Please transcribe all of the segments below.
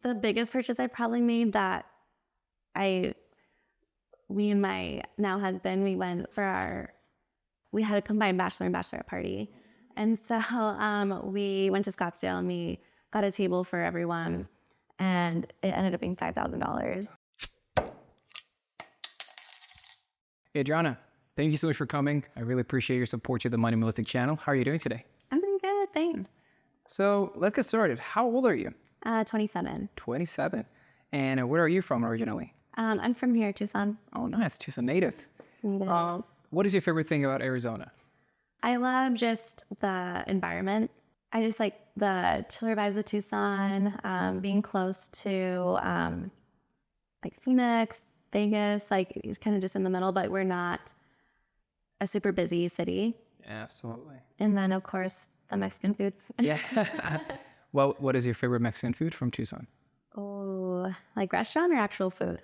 the biggest purchase I probably made that we and my now husband, we had a combined bachelor and bachelorette party. And so we went to Scottsdale and we got a table for everyone, and it ended up being $5,000. Adriana, thank you so much for coming. I really appreciate your support to the Moneymalistic channel. How are you doing today? I'm doing good, thanks. So let's get started. How old are you? 27. 27. And where are you from originally? I'm from here, Tucson. Oh, nice. Tucson native. What is your favorite thing about Arizona? I love just the environment. I just like the chiller vibes of Tucson, being close to like Phoenix, Vegas, like it's kind of just in the middle, but we're not a super busy city. Absolutely. And then, of course, the Mexican food. Yeah. Well, what is your favorite Mexican food from Tucson? Oh, like restaurant or actual food?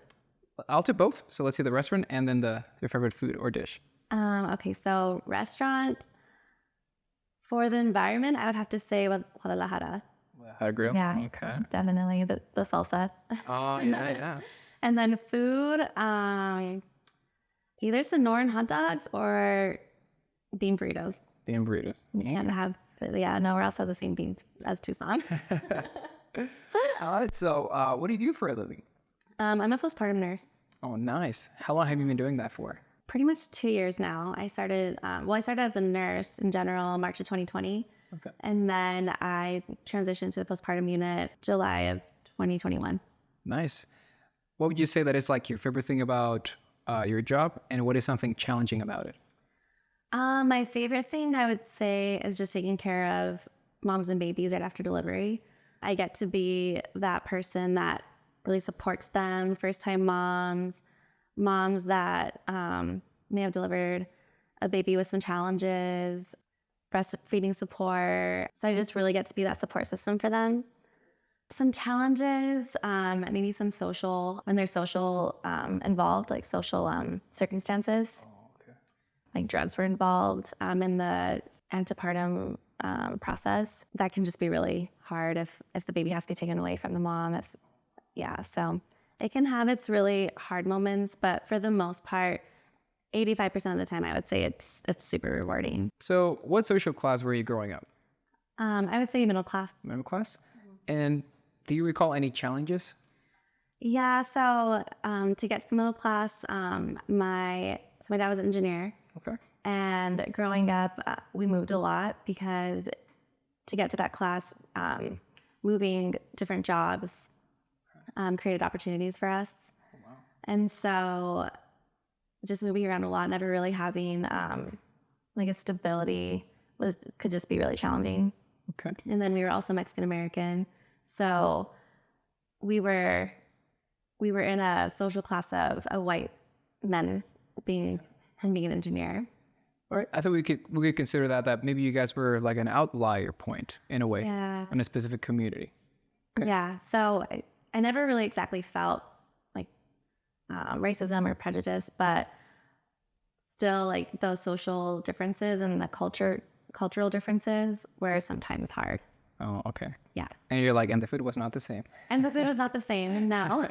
I'll do both. So let's see the restaurant and then your favorite food or dish. Okay, so restaurant. For the environment, I would have to say Guadalajara. Guadalajara grill? Yeah, okay. Definitely the salsa. Oh, yeah. And then food, either Sonoran hot dogs or bean burritos. Bean burritos. You can't have, nowhere else has the same beans as Tucson. All right, so what do you do for a living? I'm a postpartum nurse. Oh, nice. How long have you been doing that for? Pretty much 2 years now. I started as a nurse in general, March of 2020. Okay. And then I transitioned to the postpartum unit July of 2021. Nice. What would you say that is like your favorite thing about your job, and what is something challenging about it? My favorite thing I would say is just taking care of moms and babies right after delivery. I get to be that person that really supports them, first-time moms that may have delivered a baby with some challenges, breastfeeding support. So I just really get to be that support system for them. Some challenges, maybe some social, when there's social involved, like social circumstances. Oh, okay. Like drugs were involved in the antepartum process. That can just be really hard if the baby has to be taken away from the mom. So it can have its really hard moments, but for the most part, 85% of the time, I would say it's super rewarding. So what social class were you growing up? I would say middle class. Middle class? And do you recall any challenges? Yeah, so to get to the middle class, my dad was an engineer. Okay. And growing up, we moved a lot because to get to that class, moving different jobs created opportunities for us. Oh, wow. And so just moving around a lot, never really having like a stability could just be really challenging. Okay. And then we were also Mexican American. So we were in a social class of white men being an engineer. All right. I thought we could consider that maybe you guys were like an outlier point in a way. Yeah. In a specific community. Okay. Yeah. So I never really exactly felt like racism or prejudice, but still like those social differences and the cultural differences were sometimes hard. Oh, okay. Yeah. And you're like, and the food was not the same. And the food was not the same, no.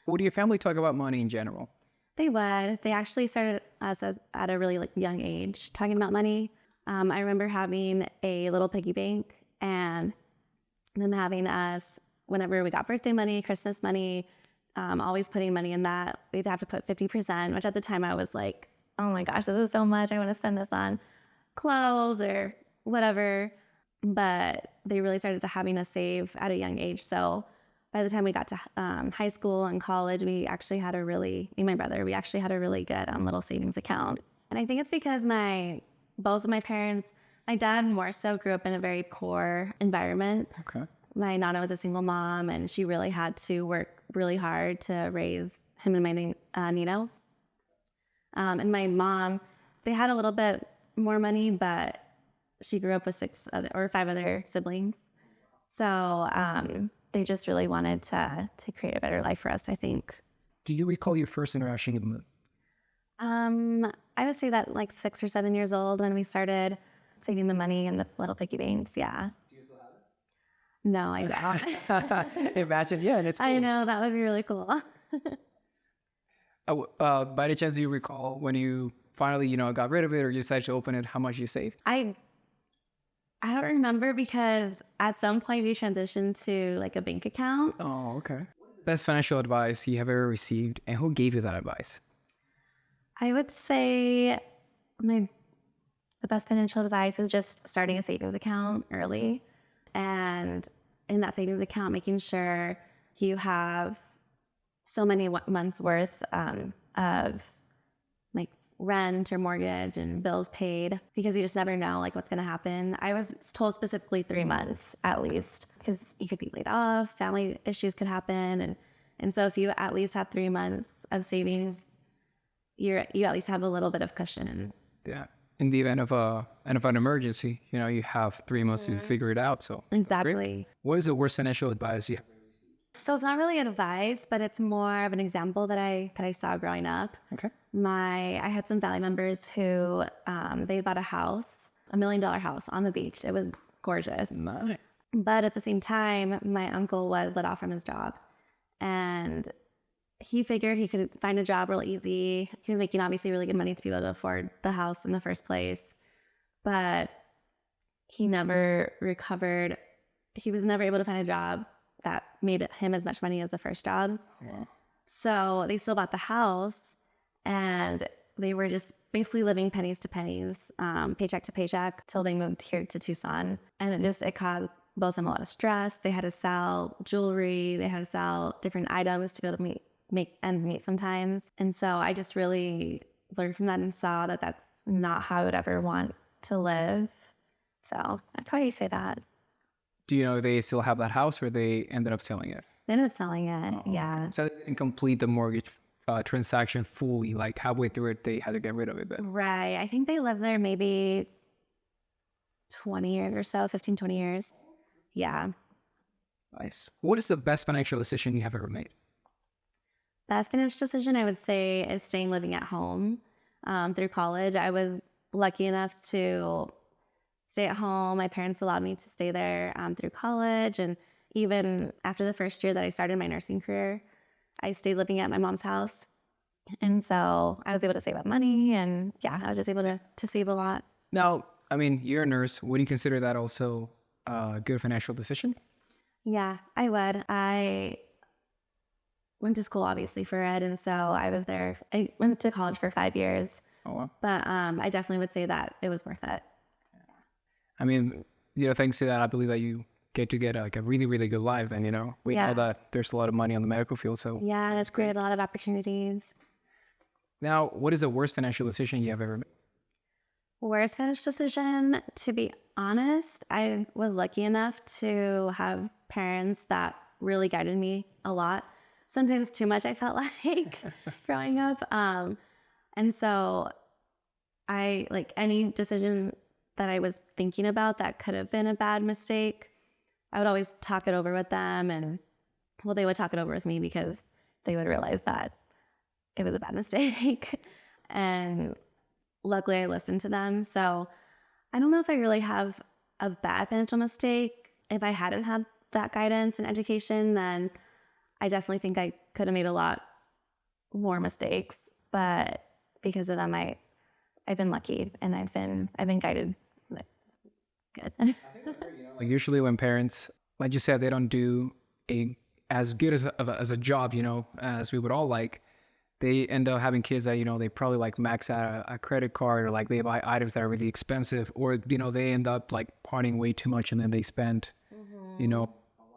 What do your family talk about money in general? They would. They actually started us at a really young age talking about money. I remember having a little piggy bank and them having us, whenever we got birthday money, Christmas money, always putting money in that. We'd have to put 50%, which at the time I was like, oh my gosh, this is so much. I want to spend this on clothes or whatever. But they really started to having us save at a young age. So by the time we got to high school and college, me and my brother, we actually had a really good little savings account. And I think it's because both of my parents, my dad more so grew up in a very poor environment. Okay. My nana was a single mom, and she really had to work really hard to raise him and my Nino. And my mom, they had a little bit more money, but she grew up with 5 other siblings. So they just really wanted to create a better life for us, I think. Do you recall your first interaction with money? I would say that like 6 or 7 years old when we started saving the money in the little piggy banks. Yeah. Do you still have it? No, I don't. Imagine, yeah, and it's I cool. know, that would be really cool. By any chance, do you recall when you finally, got rid of it or you decided to open it, how much you saved? I don't remember because at some point we transitioned to like a bank account. Oh, okay. Best financial advice you have ever received, and who gave you that advice? I would say the best financial advice is just starting a savings account early. And in that savings account, making sure you have so many months worth of like rent or mortgage and bills paid, because you just never know like what's going to happen. I was told specifically 3 months at least, because you could be laid off, family issues could happen. And so if you at least have 3 months of savings, you at least have a little bit of cushion. Yeah. In the event of an emergency, you have 3 months to figure it out. So that's Exactly. great. What is the worst financial advice you have? So it's not really advice, but it's more of an example that I saw growing up. Okay. I had some family members who they bought a house, $1 million house on the beach. It was gorgeous. Nice. But at the same time, my uncle was let off from his job, and he figured he could find a job real easy. He was making obviously really good money to be able to afford the house in the first place, but he never recovered. He was never able to find a job that made him as much money as the first job. Wow. So they still bought the house, and they were just basically living pennies to pennies, paycheck to paycheck, till they moved here to Tucson. And it caused both of them a lot of stress. They had to sell jewelry. They had to sell different items to be able to make ends meet sometimes. And so I just really learned from that and saw that that's not how I would ever want to live. So that's why you say that. Do you know if they still have that house or they ended up selling it? They ended up selling it. Yeah. So they didn't complete the mortgage transaction fully, like halfway through it, they had to get rid of it then. Right. I think they lived there maybe 20 years or so, 15, 20 years. Yeah. Nice. What is the best financial decision you have ever made? Best financial decision, I would say, is staying living at home through college. I was lucky enough to stay at home. My parents allowed me to stay there through college. And even after the first year that I started my nursing career, I stayed living at my mom's house. And so I was able to save up money. And yeah, I was just able to save a lot. Now, I mean, you're a nurse. Would you consider that also a good financial decision? Yeah, I would. I went to school, obviously, for it. And so I was there. I went to college for 5 years. Oh, wow. But I definitely would say that it was worth it. I mean, thanks to that, I believe that you get like a really, really good life. And, we know that there's a lot of money on the medical field. So yeah, that's created a lot of opportunities. Now, what is the worst financial decision you have ever made? Worst financial decision, to be honest, I was lucky enough to have parents that really guided me a lot. Sometimes too much, I felt like, growing up. And so I, like, any decision that I was thinking about that could have been a bad mistake, I would always talk it over with them. And, well, they would talk it over with me because they would realize that it was a bad mistake. And luckily I listened to them. So I don't know if I really have a bad financial mistake. If I hadn't had that guidance and education, then I definitely think I could have made a lot more mistakes. But because of them, I've been lucky and I've been guided good. Like usually when parents, like you said, they don't do as good as a job, as we would all like, they end up having kids that, they probably like max out a credit card, or like they buy items that are really expensive, or, they end up like partying way too much and then they spend, a lot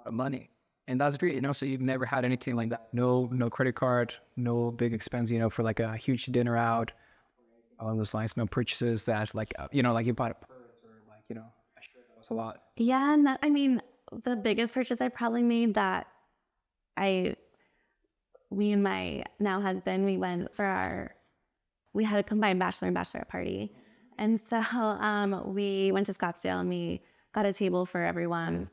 of money. And that's great, so you've never had anything like that. No credit card, no big expense, for like a huge dinner out, along those lines, no purchases that like, like you bought a purse or like, a shirt that was a lot. Yeah, and I mean, the biggest purchase I probably made that we and my now husband, we had a combined bachelor and bachelorette party. And so we went to Scottsdale and we got a table for everyone,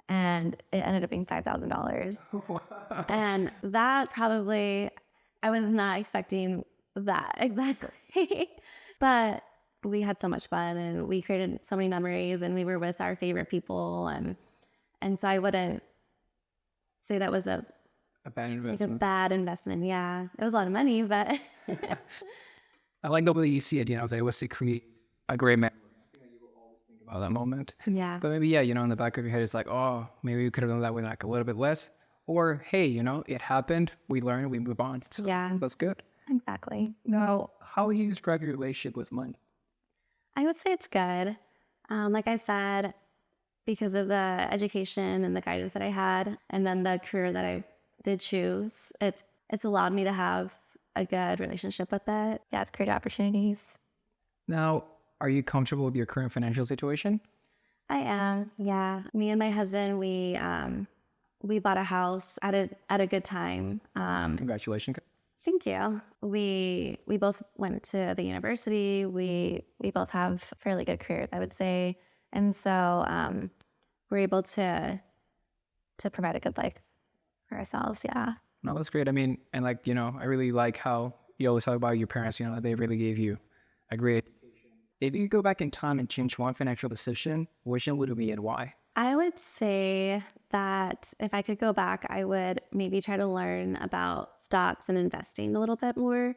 and it ended up being $5,000. Wow. And that probably, I was not expecting that exactly. But we had so much fun and we created so many memories, and we were with our favorite people, and And so I wouldn't say that was A bad like a investment. bad investment. Yeah, it was a lot of money, but I like the way you see it, you know, that it was to create a great memory. I think that you will always think about that moment. yeah, But maybe, yeah, you know, in the back of your head, it's like, oh, maybe we could have done that with like a little bit less. Or, hey, you know, it happened. We learned, we move on. So yeah, that's good. exactly. Now, how would you describe your relationship with money? I would say it's good. Like I said, because of the education and the guidance that I had, and then the career that I did choose, it's allowed me to have a good relationship with it. Yeah, it's created opportunities. Now, are you comfortable with your current financial situation? I am. Yeah, me and my husband, we bought a house at a good time. Congratulations. Thank you. We both went to the university. We both have fairly good careers, I would say, and so we're able to provide a good life for ourselves. Yeah. No, that's great. I mean, and like, you know, I really like how you always talk about your parents, you know, they really gave you a great education. If you could go back in time and change one financial decision, which one would it be and why? I would say that if I could go back, I would maybe try to learn about stocks and investing a little bit more.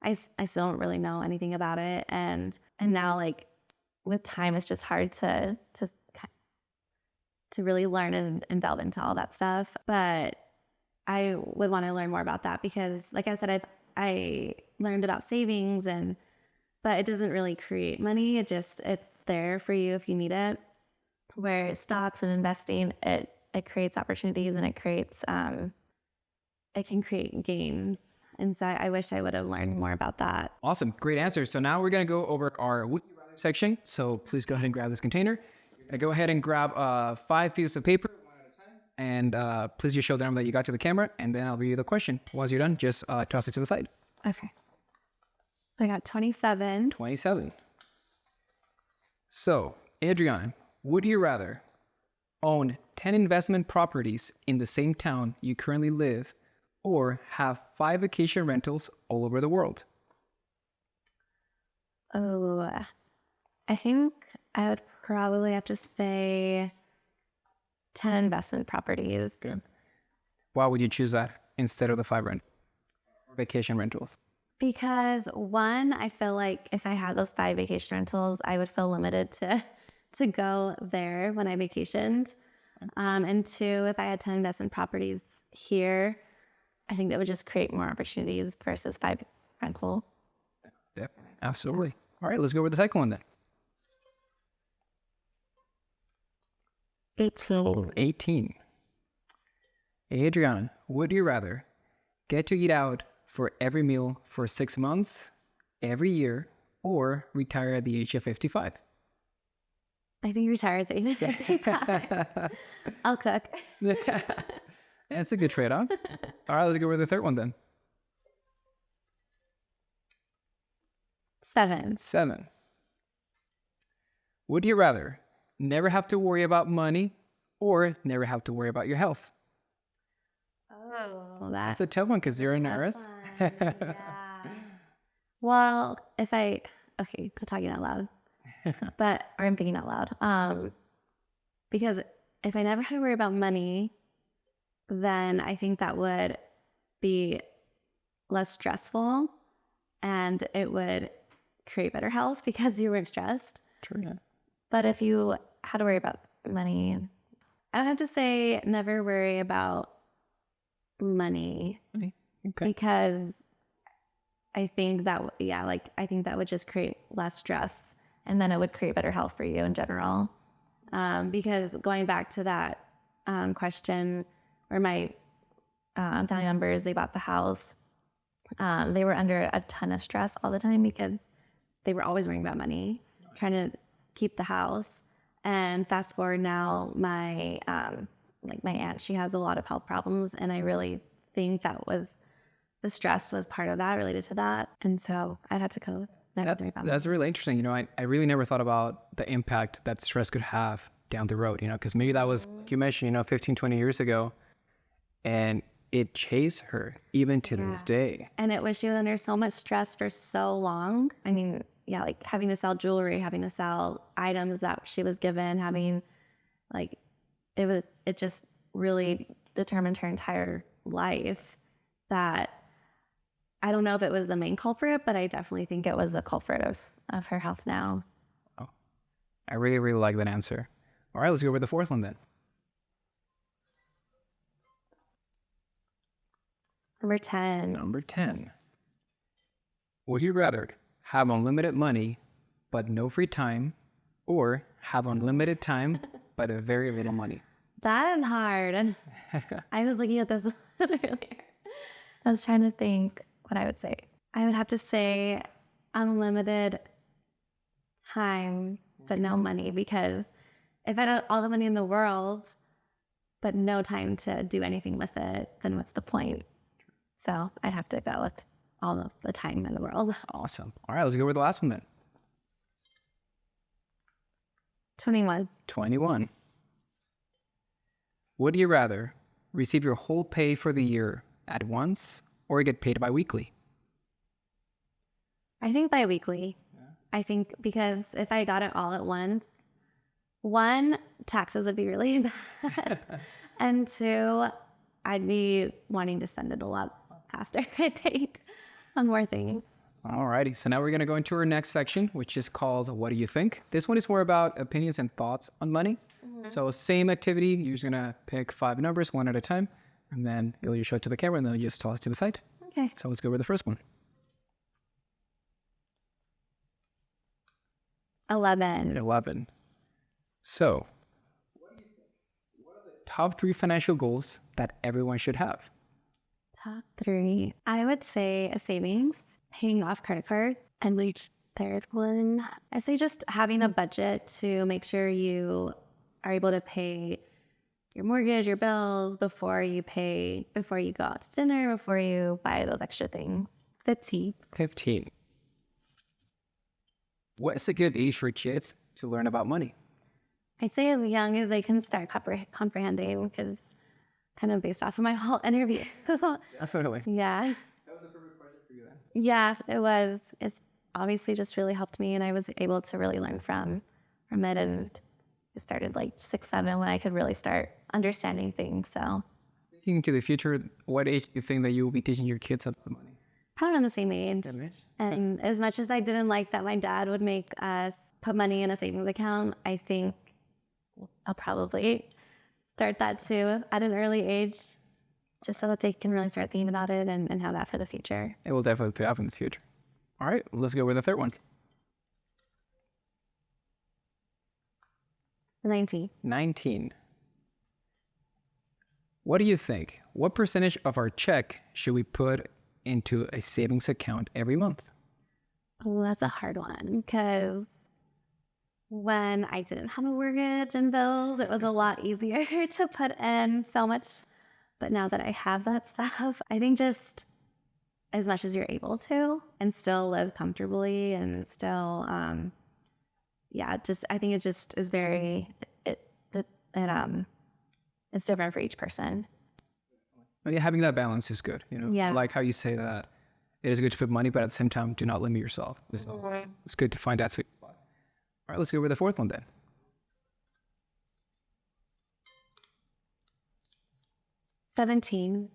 I still don't really know anything about it, and now like with time, it's just hard to really learn and delve into all that stuff. But I would want to learn more about that because, like I said, I learned about savings but it doesn't really create money. It's there for you if you need it. Where stocks and investing, it creates opportunities and it can create gains. And so I wish I would have learned more about that. Awesome. Great answer. So now we're going to go over our would you rather section. So please go ahead and grab this container. You're going to go ahead and grab 5 pieces of paper, one at a time. And please just show them that you got to the camera, and then I'll read you the question. Once you're done, just toss it to the side. Okay. I got 27. 27. So, Adriana, would you rather own 10 investment properties in the same town you currently live or have 5 vacation rentals all over the world? Oh, I think I would probably have to say 10 investment properties. Good. Why would you choose that instead of the 5 vacation rentals? Because one, I feel like if I had those 5 vacation rentals, I would feel limited to go there when I vacationed. And 2, if I had 10 investment properties here, I think that would just create more opportunities versus 5 rental. Yeah, absolutely. All right, let's go with the second one then. 18. Adriana, would you rather get to eat out for every meal for 6 months, every year, or retire at the age of 55? I think retire at the age of 55. I'll cook. That's a good trade-off. All right, let's go with the third one then. 7. Would you rather never have to worry about money or never have to worry about your health? Oh, That's a tough one because you're a nurse. Yeah. Well, okay, I'm talking out loud, or I'm thinking out loud. Because if I never had to worry about money, then I think that would be less stressful and it would create better health because you weren't stressed. True. Yeah. But if you had to worry about money, I would have to say never worry about money. Okay. Because I think that, I think that would just create less stress and then it would create better health for you in general. Because going back to that question where my family members, they bought the house, they were under a ton of stress all the time because they were always worrying about money, trying to keep the house. And fast forward now, my aunt, she has a lot of health problems, and I really think the stress was part of that, related to that. And so I had to cope. That's really interesting. You know, I really never thought about the impact that stress could have down the road, you know, because maybe that was, like you mentioned, you know, 15, 20 years ago, and it chased her even to this day. And she was under so much stress for so long. I mean, yeah, like having to sell jewelry, having to sell items that she was given, having like it just really determined her entire life. That I don't know if it was the main culprit, but I definitely think it was a culprit of her health now. Oh, I really, really like that answer. All right, let's go with the fourth one then. Number 10. Number 10. Would you rather have unlimited money but no free time, or have unlimited time but a very little money? That is hard. I was looking at this earlier. I was trying to think what I would say. I would have to say unlimited time but no money, because if I had all the money in the world but no time to do anything with it, then what's the point? So I'd have to go with all of the time in the world. Awesome. All right, let's go with the last one then. 21. 21. Would you rather receive your whole pay for the year at once or get paid bi-weekly? I think bi-weekly. Yeah. I think because if I got it all at once, one, taxes would be really bad. And two, I'd be wanting to spend it a lot faster, I think, on more things. Alrighty, so now we're going to go into our next section, which is called What Do You Think? This one is more about opinions and thoughts on money. Mm-hmm. So same activity, you're just going to pick 5 numbers one at a time, and then you'll just show it to the camera, and then you'll just toss it to the side. Okay. So let's go with the first one. 11. 11. So, what do you think? What are the top 3 financial goals that everyone should have? Top 3. I would say a savings, paying off credit cards, and third one, I'd say just having a budget to make sure you are able to pay your mortgage, your bills before you go out to dinner, before you buy those extra things. 15. 15. What's a good age for kids to learn about money? I'd say as young as they can start comprehending, because kind of based off of my whole interview. Definitely. Yeah. That was a perfect question for you then. Yeah, it was. It's obviously just really helped me, and I was able to really learn from it, and it started like 6, 7 when I could really start understanding things. So thinking to the future, what age do you think that you will be teaching your kids about money? Probably around the same age. And as much as I didn't like that my dad would make us put money in a savings account, I think I'll probably start that too at an early age, just so that they can really start thinking about it and have that for the future. It will definitely pay off in the future. All right, let's go with the third one. 19. What do you think? What percentage of our check should we put into a savings account every month? Oh, that's a hard one, because when I didn't have a mortgage and bills, it was a lot easier to put in so much. But now that I have that stuff, I think just as much as you're able to, and still live comfortably, and still, I think it just is it's different for each person. Well, yeah, having that balance is good. Yeah. I like how you say that it is good to put money, but at the same time, do not limit yourself. It's good to find that sweet spot. All right, let's go with the fourth one then. 17.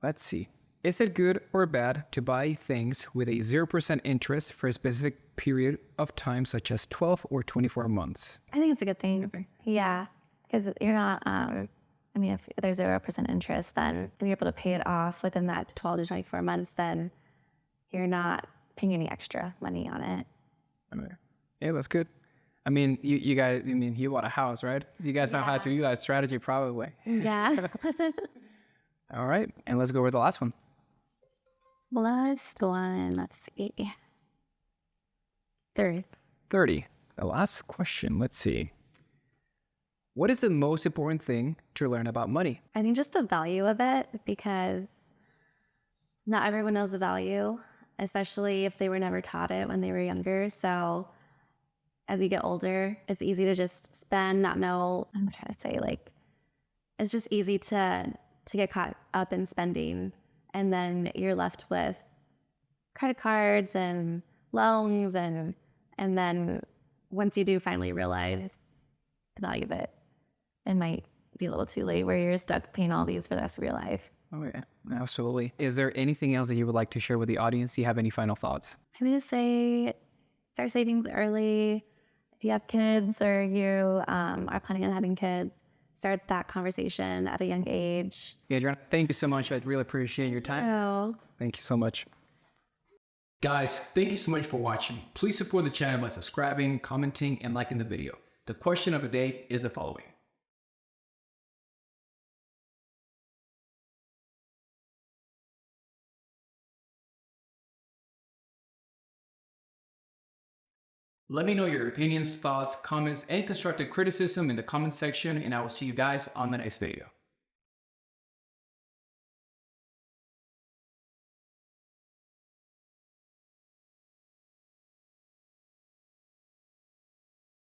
Let's see. Is it good or bad to buy things with a 0% interest for a specific period of time, such as 12 or 24 months? I think it's a good thing. Yeah, because you're not, if there's 0% interest, then you're able to pay it off within that 12 to 24 months, then you're not paying any extra money on it. Yeah, that's good. You guys, you want a house, right? You guys know how to do that strategy probably. Yeah. All right, and let's go with the last one. Last one, let's see. 30. The last question, let's see. What is the most important thing to learn about money? I think just the value of it, because not everyone knows the value, especially if they were never taught it when they were younger. So as you get older, it's easy to just spend, not know. I'm trying to say, it's just easy to get caught up in spending, and then you're left with credit cards and loans, and then once you do finally realize the value of it. It might be a little too late where you're stuck paying all these for the rest of your life. Oh yeah, absolutely. Is there anything else that you would like to share with the audience? Do you have any final thoughts? I'm going to say start saving early. If you have kids or you are planning on having kids, start that conversation at a young age. Yeah, Adriana, thank you so much. I really appreciate your time. So, Thank you so much. Guys, thank you so much for watching. Please support the channel by subscribing, commenting, and liking the video. The question of the day is the following. Let me know your opinions, thoughts, comments, and constructive criticism in the comment section, and I will see you guys on the next video.